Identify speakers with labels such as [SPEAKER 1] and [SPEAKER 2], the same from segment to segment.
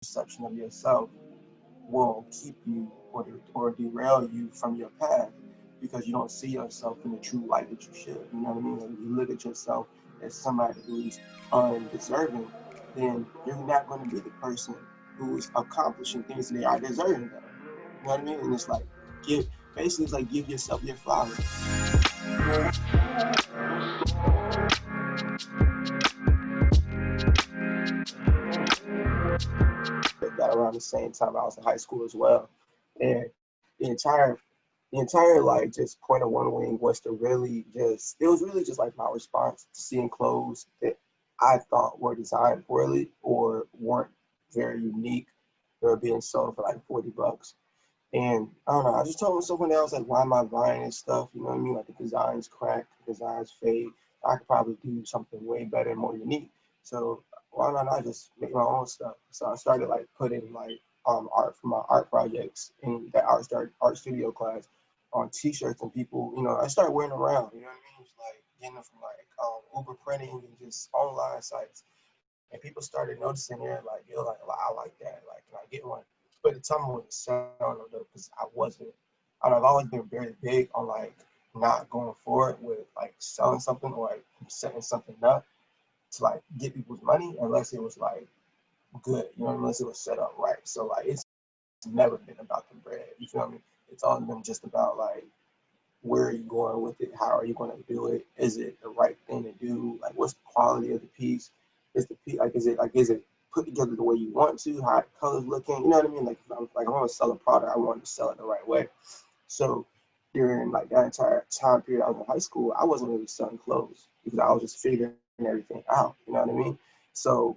[SPEAKER 1] perception of yourself will keep you or derail you from your path because you don't see yourself in the true light that you should. You know what I mean? Like if you look at yourself as somebody who's undeserving, then you're not going to be the person who's accomplishing things they are deserving of. You know what I mean? And it's like give basically it's like give yourself your flowers. That around the same time I was in high school as well, and the entire like just point of one wing was to really just it was really just like my response to seeing clothes that I thought were designed poorly or weren't very unique. They were being sold for like $40. And I don't know, I just told myself one day, I was like, why am I buying this stuff? You know what I mean? Like the designs crack, the designs fade. I could probably do something way better and more unique. So why not I just make my own stuff? So I started like putting like art for my art projects in that art studio class on t-shirts, and people, I started wearing them around, you know what I mean? Just like getting them from like Uber printing and just online sites. And people started noticing there, like, yo, like, I like that. Like, can I get one? But the time I wasn't selling them though, because I wasn't. I don't know, I've always been very big on like not going forward with like selling something or like setting something up to like get people's money unless it was like good, unless it was set up right. So like it's never been about the bread. You feel me? It's always been just about like where are you going with it? How are you going to do it? Is it the right thing to do? Like, what's the quality of the piece? Is the piece is it put together the way you want to? How the colors looking? You know what I mean? Like, if I want to sell a product, I want to sell it the right way. So during like that entire time period I was in high school, I wasn't really selling clothes because I was just figuring everything out. You know what I mean? So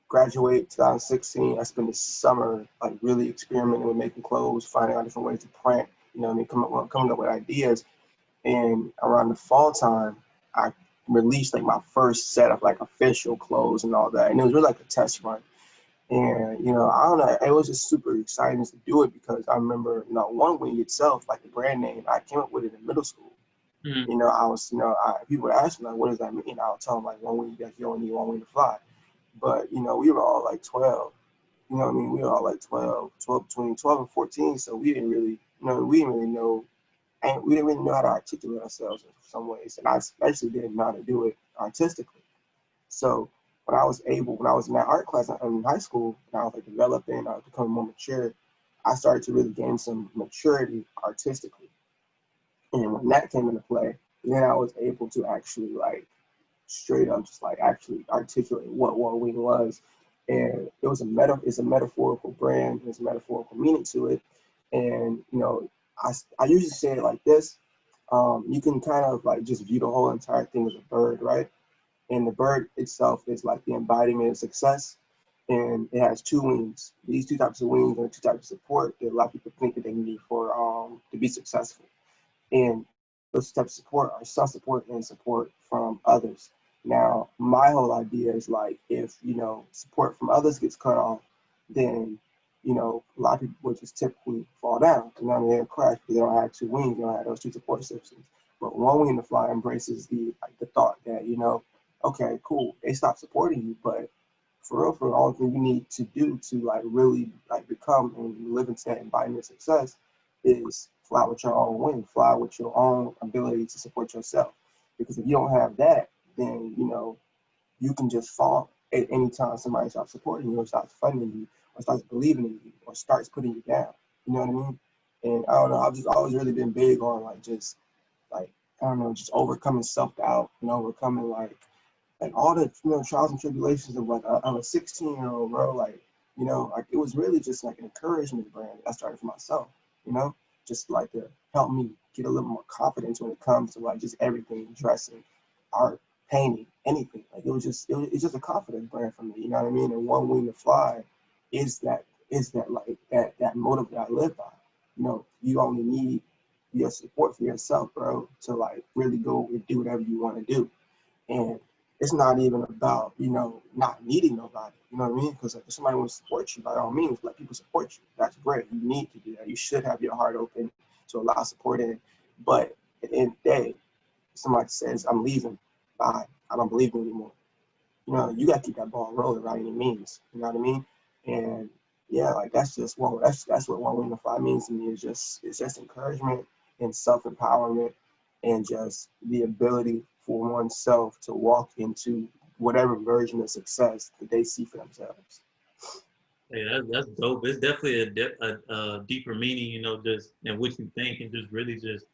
[SPEAKER 1] graduate 2016, I spent the summer like really experimenting with making clothes, finding out different ways to print. You know what I mean? Coming up with ideas. And around the fall time, I released like my first set of like official clothes and all that. And it was really like a test run. And, I don't know, it was just super exciting to do it because I remember, One Wing itself, like the brand name, I came up with it in middle school.
[SPEAKER 2] Mm.
[SPEAKER 1] I was, people would ask me, like, what does that mean? I would tell them, like, one wing, you only need one wing to fly. But, we were all like 12. You know what I mean? We were all like 12, between 12 and 14. So we didn't really know and we didn't really know how to articulate ourselves in some ways. And I especially didn't know how to do it artistically. So when I was in that art class in high school, and I was like developing, I was becoming more mature, I started to really gain some maturity artistically. And when that came into play, then I was able to actually like straight up just like actually articulate what One Wing was. And it's a metaphorical brand, there's a metaphorical meaning to it. And I usually say it like this. You can kind of like just view the whole entire thing as a bird, right? And the bird itself is like the embodiment of success. And it has two wings. These two types of wings are two types of support that a lot of people think that they need for to be successful. And those types of support are self-support and support from others. Now, my whole idea is like if support from others gets cut off, then a lot of people would just typically fall down. They'll crash because they don't have two wings, they don't have those two support systems. But one wing to fly embraces the thought that okay, cool, they stop supporting you, but for real, all thing you need to do to like really like become and live into that embodiment of success is fly with your own wing, fly with your own ability to support yourself. Because if you don't have that, then you can just fall at any time somebody starts supporting you or starts funding you or starts believing in you or starts putting you down. You know what I mean? And I don't know, I've just always really been big on like just like I don't know, just overcoming self doubt and overcoming like all the trials and tribulations of like of a 16-year-old, bro. Like it was really just like an encouragement brand I started for myself, you know, just like to help me get a little more confidence when it comes to like just everything, dressing, art, painting, anything. Like it's just a confidence brand for me, you know what I mean? And One Wing to Fly is that like that motive that I live by. You only need your support for yourself, bro, to like really go and do whatever you want to do. And it's not even about, not needing nobody. You know what I mean? Because like, if somebody wants to support you, by all means, let people support you. That's great. You need to do that. You should have your heart open to allow support in. But at the end of the day, if somebody says, I'm leaving, bye. I don't believe you anymore. You got to keep that ball rolling by any means. You know what I mean? And yeah, like that's just one. That's what one wing to fly means to me. Is just it's just encouragement and self empowerment, and just the ability for oneself to walk into whatever version of success that they see for themselves.
[SPEAKER 2] Hey, that's dope. It's definitely a deeper meaning, just in what you think, and just really just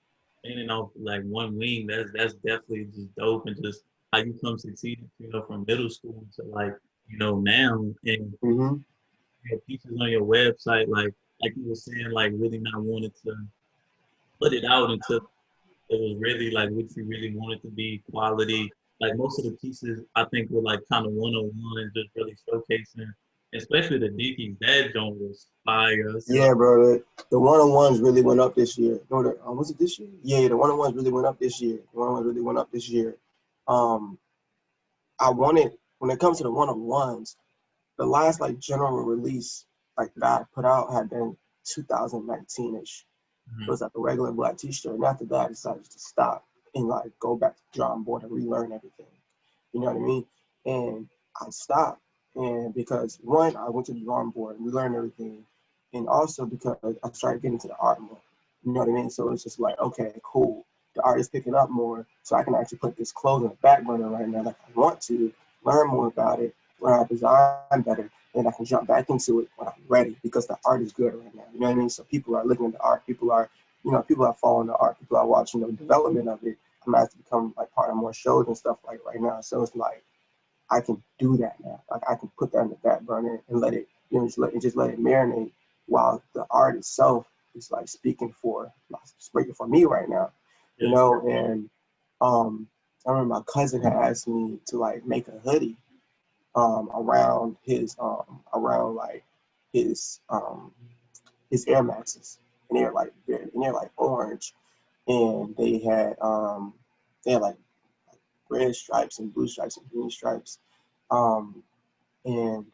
[SPEAKER 2] standing off like one wing. That's definitely just dope, and just how you come succeeding, from middle school to like, now, and
[SPEAKER 1] Mm-hmm.
[SPEAKER 2] your pieces on your website, like you were saying, like really not wanting to put it out until it was really like what you really wanted to be, quality. Like most of the pieces, I think were like kind of 101 and just really showcasing, especially the Dickies. That joint was fire. So
[SPEAKER 1] Yeah, bro. The one on ones really went up this year. No, was it this year? Yeah, the one on ones really went up this year. The one on ones really went up this year. Um, I wanted when it comes to the one on ones, the last like general release like that I put out had been 2019ish. It
[SPEAKER 2] mhm.
[SPEAKER 1] was like a regular black T-shirt, and after that, I decided to stop and like go back to the drawing board and relearn everything. You know what I mean? And I stopped, and because one, I went to the drawing board and we learned everything, and also because I started getting into the art more. You know what I mean? So it's just like, okay, cool. The art is picking up more, so I can actually put this clothes on the back burner right now. Like I want to learn more about it, learn how to design better, and I can jump back into it when I'm ready because the art is good right now. You know what I mean? So people are looking at the art. People are following the art. People are watching the development of it. I'm asked to become like part of more shows and stuff like right now. So it's like I can do that now. Like I can put that in the back burner and let it, just let it marinate while the art itself is like speaking for me right now,
[SPEAKER 2] Yeah,
[SPEAKER 1] And I remember my cousin had asked me to like make a hoodie around like his his Air Maxes, and they're like orange, and they had like red stripes and blue stripes and green stripes. Um, and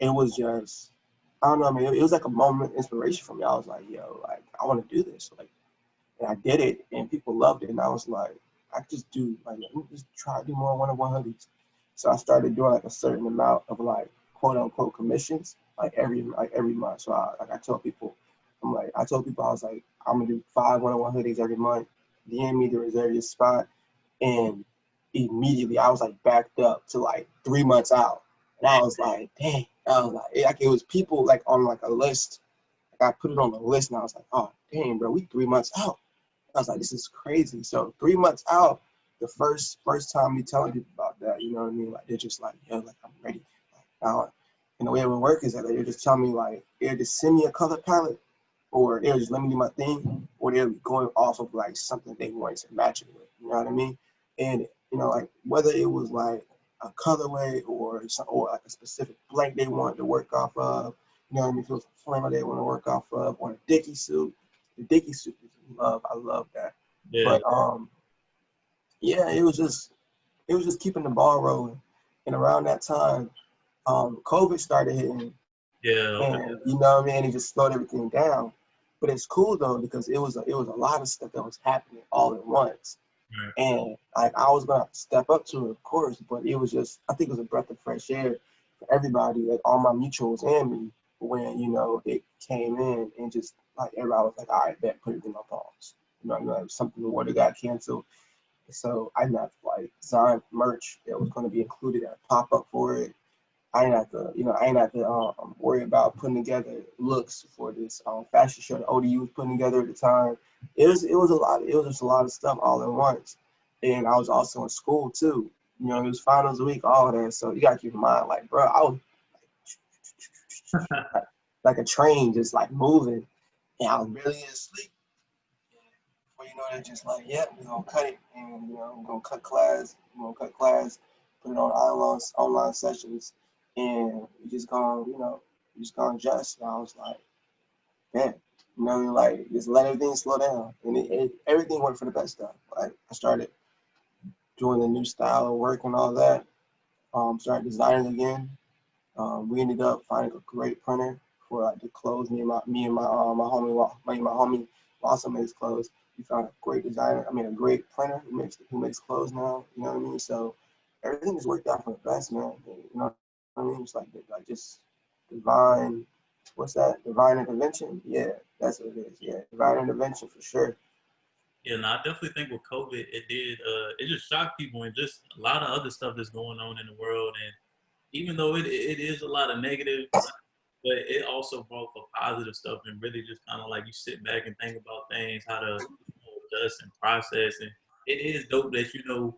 [SPEAKER 1] it was just, I don't know, I mean, it was like a moment of inspiration for me. I was like, yo, like, I want to do this. Like, and I did it, and people loved it. And I was like, I just do, like, let me just try to do more one-on-one hoodies. So I started doing like a certain amount of like quote unquote commissions, like every month. So I told people, I told people I was like, I'm gonna do 5 one-on-one hoodies every month. DM me to reserve your spot, and immediately I was like backed up to like 3 months out, and I was like, dang, I was like it was people like on like a list. Like I put it on the list, and I was like, oh dang, bro, we 3 months out. I was like, this is crazy. So 3 months out, the first time me telling people about that, you know what I mean? Like they're just like, yo, like I'm ready. Like now, and the way it would work is that they just tell me like, either just send me a color palette, or they'll just let me do my thing, or they'll be going off of like something they wanted to match it with. You know what I mean? And like whether it was like a colorway or like a specific blank they wanted to work off of, you know what I mean? If it was a flannel they want to work off of, or a Dickie suit. The Dickie suit is love. I love that.
[SPEAKER 2] yeah,
[SPEAKER 1] But yeah, it was just keeping the ball rolling. And around that time, COVID started hitting,
[SPEAKER 2] yeah. Okay.
[SPEAKER 1] and you know what I mean. It just slowed everything down. But it's cool though because it was a lot of stuff that was happening all at once,
[SPEAKER 2] Right.
[SPEAKER 1] and like I was gonna have to step up to it, of course. But it was just I think it was a breath of fresh air for everybody, like all my mutuals and me, when it came in and just like everybody was like, all right, bet, put it in my palms. Like something would have got canceled, so I didn't have to like design merch that was going to be included at pop up for it. I didn't have to worry about putting together looks for this fashion show that ODU was putting together at the time. It was a lot. It was just a lot of stuff all at once, and I was also in school too. It was finals week, all that. So you gotta keep in mind, like, bro, I was like a train, just like moving, and I was barely asleep. Before you know it, just like, yep, we're gonna cut it, and we're gonna cut class, put it on online sessions, and we just gonna adjust. And I was like, man, like just let everything slow down, and everything went for the best stuff. Like I started doing the new style of work and all that. Started designing again. We ended up finding a great printer for like the clothes. Me and my homie also makes clothes. We found a great designer. I mean, a great printer who makes clothes now. You know what I mean? So everything just worked out for the best, man. You know what I mean? It's like just divine. What's that? Divine intervention? Yeah, that's what it is. Yeah, divine intervention for sure.
[SPEAKER 2] Yeah, no, I definitely think with COVID, it did. It just shocked people, and just a lot of other stuff that's going on in the world. And even though it is a lot of negative, but it also brought for positive stuff, and really just kind of like you sit back and think about things, how to adjust and process. And it is dope that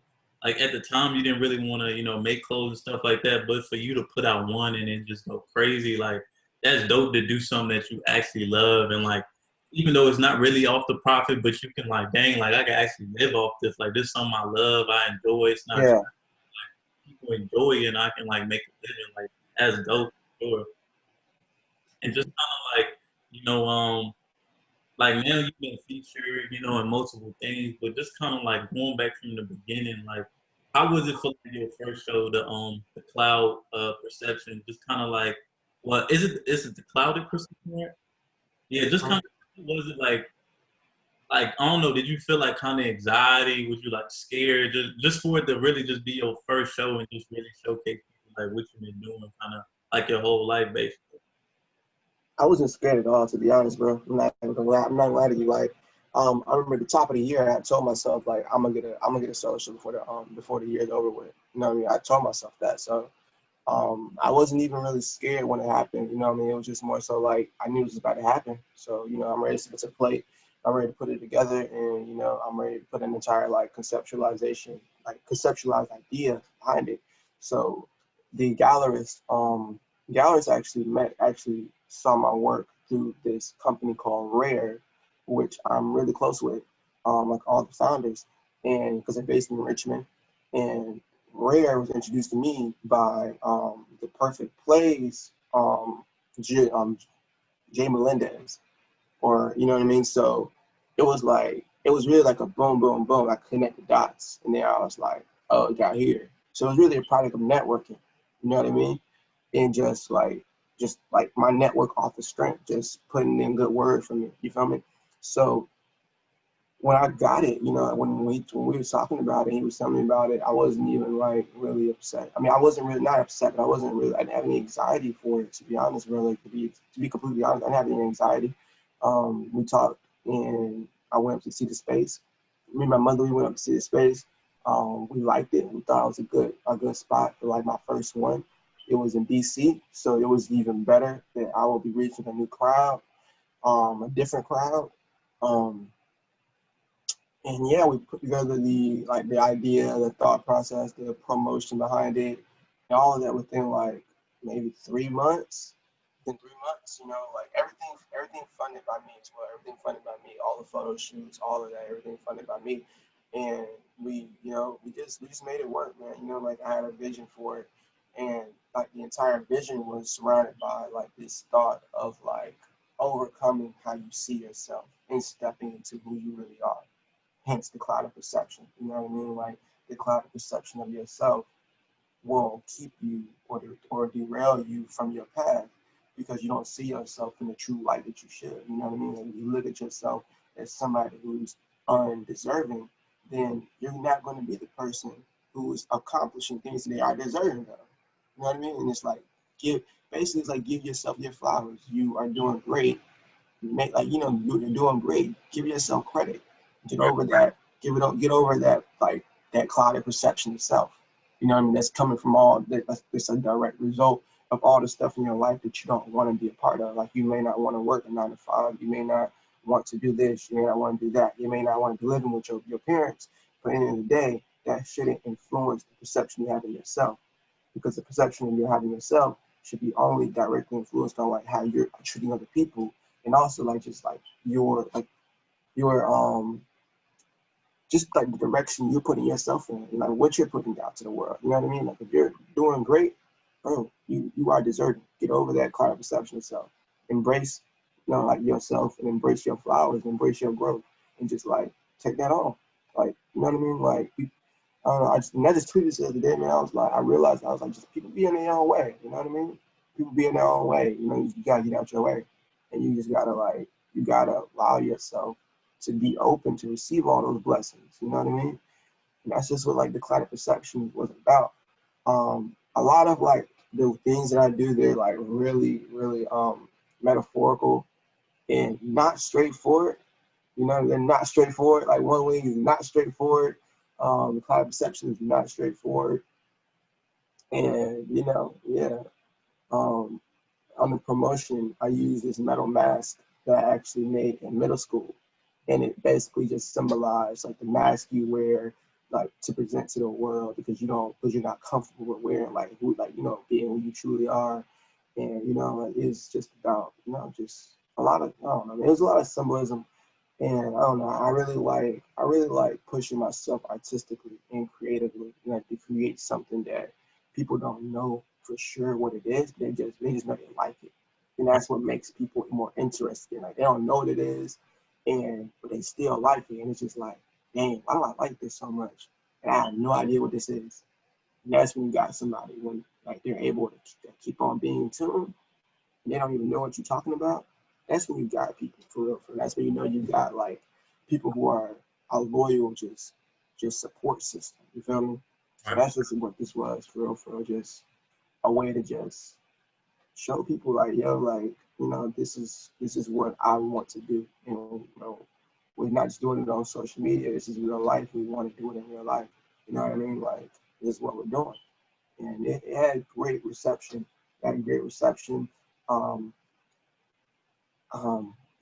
[SPEAKER 2] like at the time you didn't really want to make clothes and stuff like that, but for you to put out one and then just go crazy, like that's dope to do something that you actually love. And like even though it's not really off the profit, but you can like, dang, like I can actually live off this. Like this is something I love, I enjoy. It's not just
[SPEAKER 1] Yeah.
[SPEAKER 2] people enjoy it, and I can like make a living. Like that's dope, for sure. And just kind of like you know, like now you've been featured, in multiple things, but just kind of like going back from the beginning, like how was it for like, your first show, the cloud perception? Just kind of like, what is it the clouded perception? Right? Yeah, just kind of was it like I don't know, did you feel like kind of anxiety? Was you like scared just for it to really just be your first show and just really showcase people like what you've been doing, kind of like your whole life basically?
[SPEAKER 1] I wasn't scared at all, to be honest, bro. I'm not gonna lie to you. Like, I remember at the top of the year, I told myself like I'm gonna get a solo show before the year's over with. You know what I mean? I told myself that. So I wasn't even really scared when it happened. You know what I mean? It was just more so like I knew it was about to happen. So I'm ready to sit to the plate. I'm ready to put it together, and I'm ready to put an entire like conceptualized idea behind it. So the gallerist actually saw my work through this company called Rare, which I'm really close with, like all the founders, and because they're based in Richmond, and Rare was introduced to me by the Perfect Plays, Jay Melendez, or you know what I mean. So it was really like a boom, boom, boom. I connect the dots, and then I was like, oh, it got here. So it was really a product of networking. You know what I mean? And just like my network off the strength, just putting in good word for me. You feel me? So when I got it, when we were talking about it, he was telling me about it. I wasn't even like really upset. I mean, I wasn't really not upset, but I didn't have any anxiety for it, to be honest, bro. Like to be completely honest, I didn't have any anxiety. We talked, and I went up to see the space. Me and my mother, we went up to see the space. We liked it. We thought it was a good spot for like my first one. It was in DC, so it was even better that I will be reaching a new crowd, a different crowd. Um, and yeah, we put together the idea, the thought process, the promotion behind it, and all of that within like maybe 3 months. Within 3 months, like everything funded by me as well. Everything funded by me. All the photo shoots, all of that, everything funded by me. And we just made it work, man. Like I had a vision for it, and like the entire vision was surrounded by like this thought of like overcoming how you see yourself and stepping into who you really are, hence the cloud of perception. You know what I mean? Like the cloud of perception of yourself will keep you or derail you from your path because you don't see yourself in the true light that you should. You know what I mean? Like if you look at yourself as somebody who's undeserving, then you're not going to be the person who's accomplishing things they are deserving of. You know what I mean? And it's like give yourself your flowers. You are doing great. You're doing great. Give yourself credit. Get over that. Get over that that clouded perception itself. You know what I mean? That's coming from all that. It's a direct result of all the stuff in your life that you don't want to be a part of. Like you may not want to work a 9 to 5. You may not want to do this. You may not want to do that. You may not want to be living with your parents. But at the end of the day, that shouldn't influence the perception you have of yourself, because the perception you have of yourself should be only directly influenced on like how you're treating other people, and also like just like your just like the direction you're putting yourself in, and like what you're putting out to the world. You know what I mean? Like if you're doing great, bro, you are deserving. Get over that kind of perception of self. Embrace, like yourself, and embrace your flowers, embrace your growth, and just like take that on. Like, you know what I mean? Like I don't know. I just tweeted this the other day, man. I realized I was like, just people be in their own way. You know what I mean? People be in their own way. You gotta get out your way, and you just gotta you gotta allow yourself to be open to receive all those blessings. You know what I mean? And that's just what like the cloud perception was about. A lot of like the things that I do, they're like really, really metaphorical, and not straightforward. You know, they're not straightforward. Like One Wing is not straightforward. The cloud perception is not straightforward. And yeah. Um, on the promotion, I used this metal mask that I actually made in middle school, and it basically just symbolized like the mask you wear, like to present to the world because you're not comfortable with wearing being who you truly are, and like, it's just about just a lot of I don't know. There's a lot of symbolism, and I don't know. I really like pushing myself artistically and creatively, to create something that people don't know for sure what it is. They just know they like it, and that's what makes people more interested. Like they don't know what it is, and but they still like it, and it's just like, dang, why do I like this so much? And I have no idea what this is. And that's when you got somebody when like they're able to keep on being in tune, they don't even know what you're talking about. That's when you got people for real. That's when you got like people who are a loyal, just support system. You feel me? So
[SPEAKER 2] Right.
[SPEAKER 1] that's just what this was for real. Just a way to just show people like, yo, like, this is what I want to do. We're not just doing it on social media. This is real life. We want to do it in real life. You know what I mean? Like, this is what we're doing. And it had great reception. It had great reception. Um,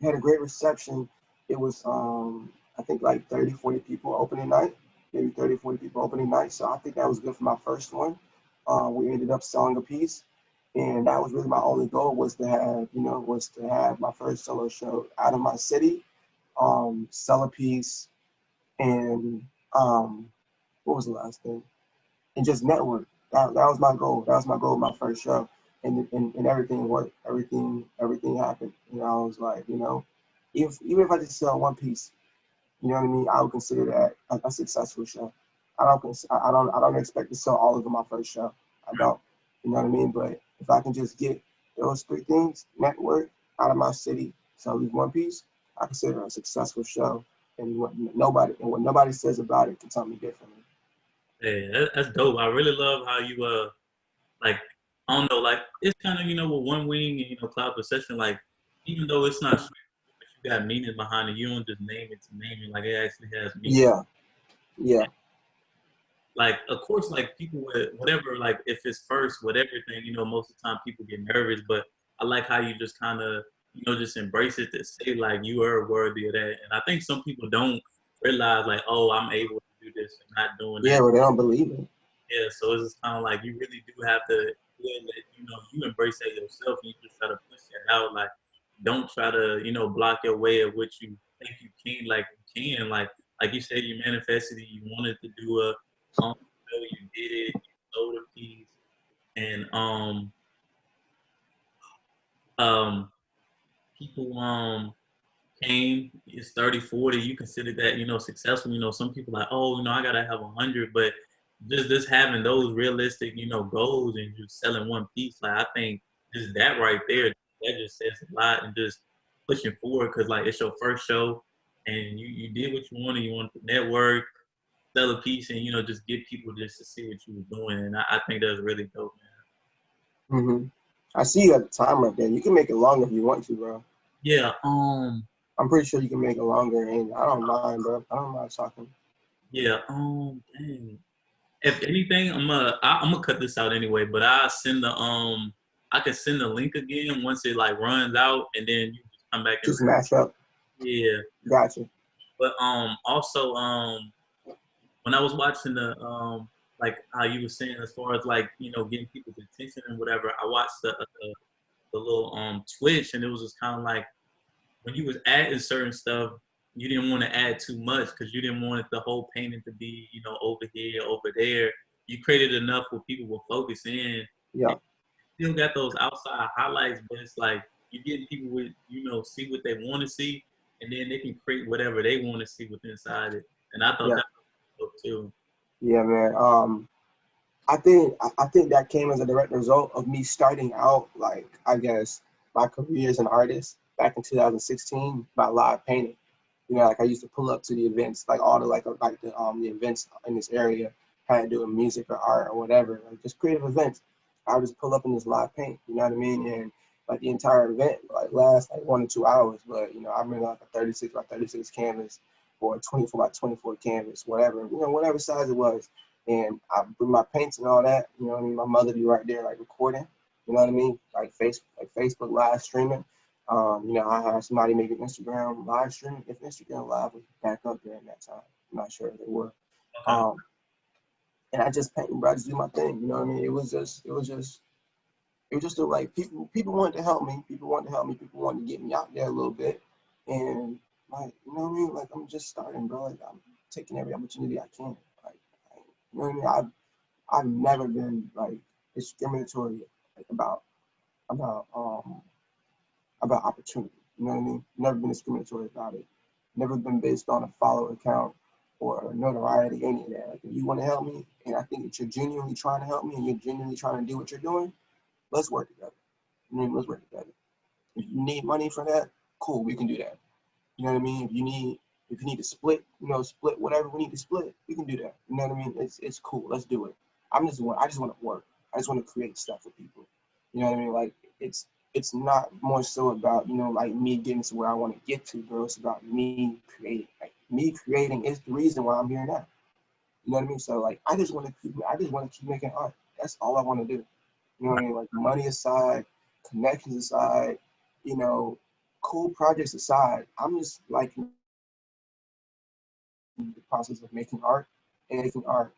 [SPEAKER 1] had a great reception. It was, I think, like 30, 40 people opening night, maybe 30, 40 people opening night. So I think that was good for my first one. We ended up selling a piece. And that was really my only goal was to have my first solo show out of my city, sell a piece, and what was the last thing? And just network. That was my goal. That was my goal, my first show. And everything worked. Everything happened. I was like, even if I just sell one piece, you know what I mean, I would consider that a successful show. I don't expect to sell all of them my first show. I don't. You know what I mean? But if I can just get those three things, network, out of my city, sell at least one piece, I consider it a successful show. And what nobody says about it can tell me differently.
[SPEAKER 2] Yeah, that's dope. I really love how you like I don't know, like it's kind of with One Wing and Cloud Procession, like even though it's not straight, but you got meaning behind it. You don't just name it to name it. Like it actually has meaning.
[SPEAKER 1] Yeah, yeah,
[SPEAKER 2] Like of course, like people with whatever, like if it's first with everything, most of the time people get nervous. But I like how you just kind of just embrace it to say like you are worthy of that. And I think some people don't realize like, oh, I'm able to do this and not doing
[SPEAKER 1] yeah,
[SPEAKER 2] that.
[SPEAKER 1] but they don't believe it.
[SPEAKER 2] Yeah, so it's just kind of like you really do have to let you embrace that yourself, and you just try to push that out. Like, don't try to block your way of what you think you can. Like you can, like you said, you manifested it. You wanted to do a show, you did it. You sold a piece, and um people came, it's 30, 40, you consider that, successful. Some people like, oh, I gotta have 100, but just having those realistic, goals and just selling one piece, like I think just that right there, that just says a lot and just pushing forward because like it's your first show and you did what you wanted to network, sell a piece and just get people just to see what you were doing. And I think that's really dope, man.
[SPEAKER 1] Hmm. I see you at the time right there. You can make it longer if you want to, bro.
[SPEAKER 2] Yeah,
[SPEAKER 1] I'm pretty sure you can make it longer, and I don't mind, bro. I don't mind talking.
[SPEAKER 2] yeah, dang. If anything, I'm gonna cut this out anyway. But I can send the link again once it like runs out, and then you just come back and
[SPEAKER 1] Just match up.
[SPEAKER 2] yeah.
[SPEAKER 1] Gotcha.
[SPEAKER 2] But also when I was watching the like how you were saying as far as like getting people's attention and whatever, I watched the little Twitch, and it was just kind of like when you was adding certain stuff, you didn't want to add too much because you didn't want the whole painting to be, over here, over there. You created enough where people will focus in.
[SPEAKER 1] Yeah.
[SPEAKER 2] And you still got those outside highlights, but it's like you're getting people with, see what they want to see, and then they can create whatever they want to see within inside it. And I thought
[SPEAKER 1] Yeah.
[SPEAKER 2] that was dope too.
[SPEAKER 1] Yeah, man. I think that came as a direct result of me starting out, like, I guess, my career as an artist back in 2016 by live painting. Like I used to pull up to the events, like all the the events in this area, kind of doing music or art or whatever, like just creative events. I would just pull up in this live paint. You know what I mean? like the entire event like last like 1 to 2 hours. But you know, I bring like a 36 by 36 canvas or a 24 by 24 canvas, whatever, you know, whatever size it was. And I bring my paints and all that. You know what I mean? My mother be right there like recording. You know what I mean? Like Facebook live streaming. You know, I had somebody make an Instagram live stream. If Instagram live was back up during that time, I'm not sure if they were.
[SPEAKER 2] Okay.
[SPEAKER 1] Um, and I just paint, bro. I just do my thing. You know what I mean? It was just like people wanted to help me. People wanted to help me. People wanted to get me out there a little bit. And like, you know what I mean? Like I'm just starting, bro. Like I'm taking every opportunity I can. Like, you know what I mean? I've never been like discriminatory like about about opportunity. You know what I mean? Never been discriminatory about it. Never been based on a follow count or notoriety, any of that. Like if you want to help me and I think that you're genuinely trying to help me and you're genuinely trying to do what you're doing, let's work together. You know, let's work together. If you need money for that, cool, we can do that. You know what I mean? If you need to split, you know, split whatever we need to split, we can do that. You know what I mean? It's cool. Let's do it. I just want to work. I just want to create stuff for people. You know what I mean? Like it's not more so about, you know, like me getting to where I want to get to, bro. It's about me creating. Like me creating is the reason why I'm here now. You know what I mean? So like I just want to keep making art. That's all I want to do. You know what I mean? Like money aside, connections aside, you know, cool projects aside, I'm just like the process of making art and making art.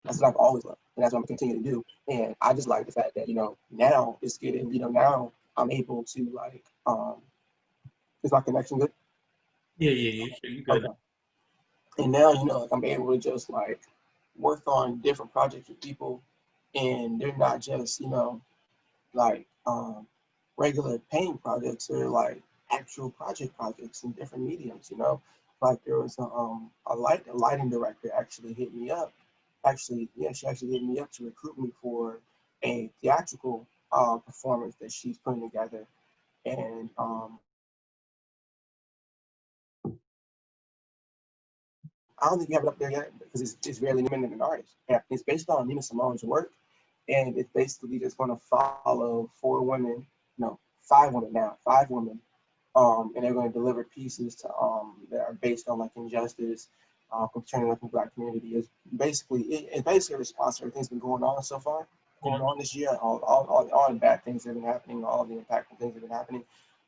[SPEAKER 1] That's what I've always loved, and that's what I'm continuing to do. And I just like the fact that, you know, now it's getting, you know, now I'm able to like, is my connection good?
[SPEAKER 2] Yeah, yeah, yeah. Sure, you good.
[SPEAKER 1] Okay. And now, you know, like I'm able to just like work on different projects with people, and they're not just, you know, like regular painting projects or like actual projects in different mediums, you know. Like there was a lighting director actually hit me up. Actually, yeah, she actually hit me up to recruit me for a theatrical performance that she's putting together. And I don't think you have it up there yet because it's really limited an artist. And it's based on Nina Simone's work, and it's basically just going to follow four women, no, five women now, five women, and they're going to deliver pieces to that are based on like injustice concerning like the Black community. It's basically a response to everything that's been going on so far, going
[SPEAKER 2] Mhm.
[SPEAKER 1] on this year, all the bad things that have been happening, all the impactful things that have been happening,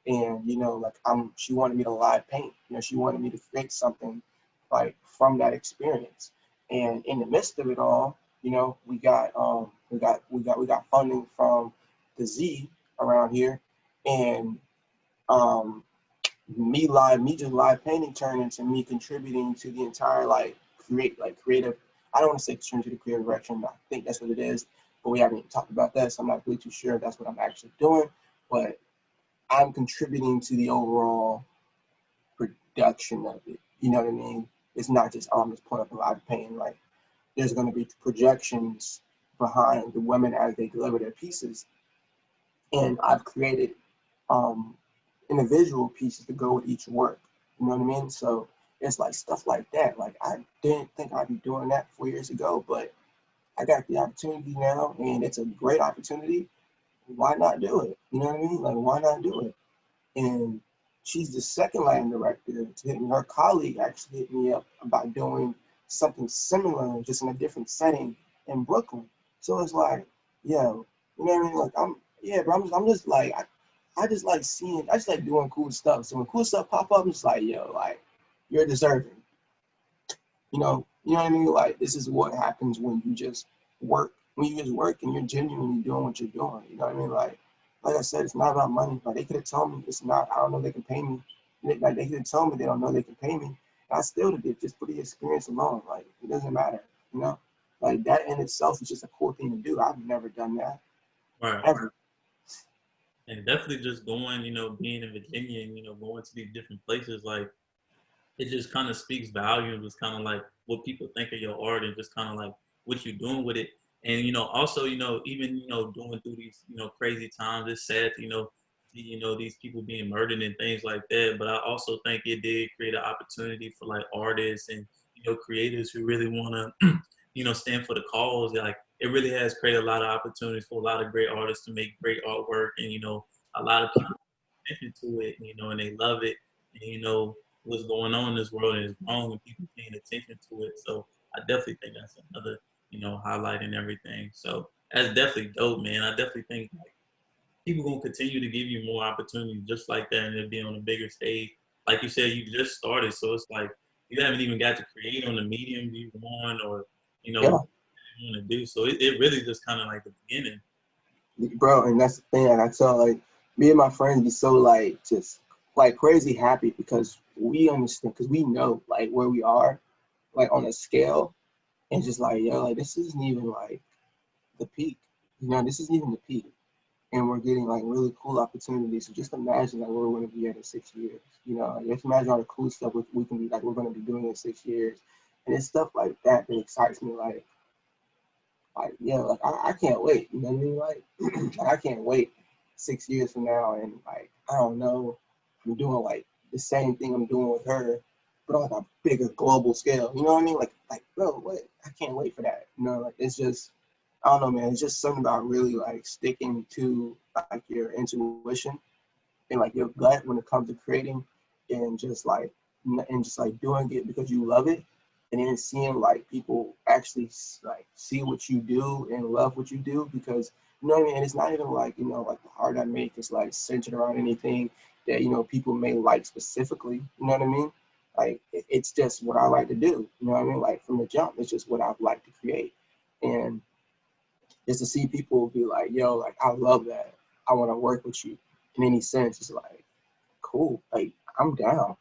[SPEAKER 1] and you know, like she wanted me to live paint. You know, she wanted me to create something like from that experience, and in the midst of it all, you know, we got funding from the Z around here, and um, me just live painting turned into me contributing to the entire creative. I don't want to say turn to the creative direction, but I think that's what it is. But we haven't even talked about that, so I'm not really too sure if that's what I'm actually doing. But I'm contributing to the overall production of it. You know what I mean? It's not just I'm just putting up a live painting. Like there's going to be projections behind the women as they deliver their pieces, and I've created um, individual pieces to go with each work. You know what I mean? So it's like stuff like that. Like I didn't think I'd be doing that 4 years ago, but I got the opportunity now, and it's a great opportunity. Why not do it? You know what I mean? Like why not do it? And she's the second line director to hit me. Her colleague actually hit me up about doing something similar, just in a different setting in Brooklyn. So it's like, yo, you know what I mean? Like yeah, bro. I'm just like, I just like seeing, I just like doing cool stuff. So when cool stuff pop up, it's like, yo, like you're deserving. You know what I mean? Like this is what happens when you just work, when you just work and you're genuinely doing what you're doing. You know what I mean? Like I said, it's not about money. Like they could have told me it's not. I don't know if they can pay me. Like they could have told me they don't know they can pay me. I still did it just for the experience alone. Like it doesn't matter. You know, like that in itself is just a cool thing to do. I've never done that
[SPEAKER 2] Right.
[SPEAKER 1] ever.
[SPEAKER 2] And definitely just going, being in Virginia and, going to these different places, like it just kind of speaks volumes. It's kind of like what people think of your art and just kind of like what you're doing with it. And, also, even, going through these, crazy times, it's sad to, see, these people being murdered and things like that. But I also think it did create an opportunity for like artists and, creators who really want to stand for the cause. Like it really has created a lot of opportunities for a lot of great artists to make great artwork, and a lot of people pay attention to it, and they love it, and what's going on in this world is wrong, and people paying attention to it. So I definitely think that's another highlight and everything. So that's definitely dope, man. I definitely think like people gonna continue to give you more opportunities just like that, and it'll be on a bigger stage. Like you said, you just started, so it's like you haven't even got to create on the medium you want, or
[SPEAKER 1] Yeah,
[SPEAKER 2] what you want to do. So it really just kind of like the beginning.
[SPEAKER 1] bro, and that's the thing. Like I tell, like me and my friends be so like just like crazy happy because we understand, because we know like where we are, like on a scale, and just like yo, like this isn't even like the peak. This isn't even the peak, and we're getting like really cool opportunities. So just imagine like where we're going to be at in 6 years. Like, just imagine all the cool stuff we can be like we're going to be doing in 6 years, and it's stuff like that that excites me. Like yeah, like I can't wait. You know what I mean? Like I can't wait 6 years from now, and like I don't know, I'm doing like the same thing I'm doing with her, but on like a bigger global scale. You know what I mean? Like bro, what? I can't wait for that. Like it's just I don't know, man. It's just something about really like sticking to like your intuition and like your gut when it comes to creating, and just like doing it because you love it, and then seeing like people actually like see what you do and love what you do, because you know what I mean. And it's not even like like the art I make is like centered around anything that people may like specifically. You know what I mean? Like it's just what I like to do. You know what I mean? Like from the jump, it's just what I like to create, and just to see people be like, yo, like I love that. I want to work with you in any sense. It's like cool. Like I'm down. Cause